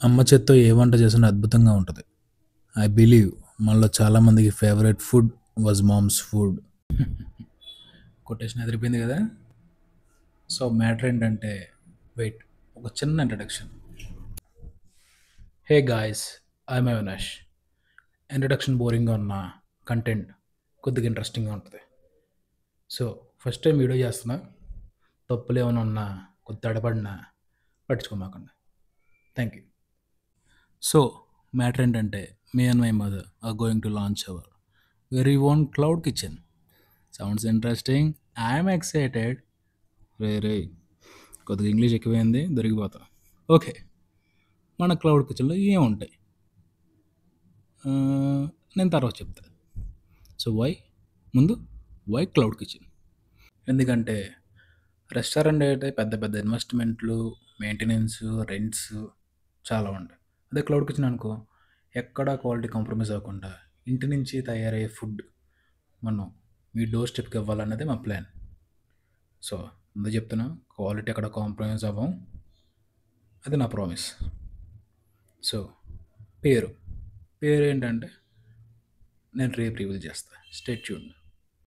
అమ్మ చేత్తో ఏ వంట చేసినా అద్భుతంగా ఉంటది. ఐ బిలీవ్ మనలో చాలామందికి favourite food was mom's food. Quotation ఎదిరిపోయింది కదా! సో, మ్యాటర్ ఏంటంటే వెయిట్ ఒక చిన్న introduction. Hey guys, I'm Avinash. Introduction బోరింగ్‌గా ఉన్నా కంటెంట్ కొద్దిగా ఇంట్రెస్టింగ్‌గా ఉంటది. సో, ఫస్ట్ టైం వీడియో చేస్తున్నా. తప్పులేమైనా ఉన్నా కొద్దిగా తడబడినా పట్టించుకోమాకండి. Thank you. సో, మ్యాటర్ ఏంటంటే me and my mother are going to launch our very own cloud kitchen. Sounds interesting. I'm excited. రే కొద్దిగా ఇంగ్లీష్ ఎక్కువైంది దొరికిపోతా. ఓకే, మన క్లౌడ్ కిచెన్లో ఏముంటాయి ఆ, నేను తర్వాత చెప్తా. సో ముందు వై క్లౌడ్ కిచెన్? ఎందుకంటే రెస్టారెంట్ అయితే పెద్ద పెద్ద ఇన్వెస్ట్మెంట్లు, మెయింటెనెన్స్, రెంట్స్ చాలా ఉంటాయి. అదే క్లౌడ్ కిచెన్ అనుకో, ఎక్కడా క్వాలిటీ కాంప్రమైజ్ అవ్వకుండా ఇంటి నుంచి తయారయ్యే ఫుడ్ మనం మీ డోర్ స్టెప్కి ఇవ్వాలన్నదే మా ప్లాన్. సో ముందు చెప్తున్నా, క్వాలిటీ ఎక్కడ కాంప్రమైజ్ అవ్వం, అది నా ప్రామిస్. సో పేరు పేరు ఏంటంటే నేను రేపు రివీల్ చేస్తా. Stay tuned.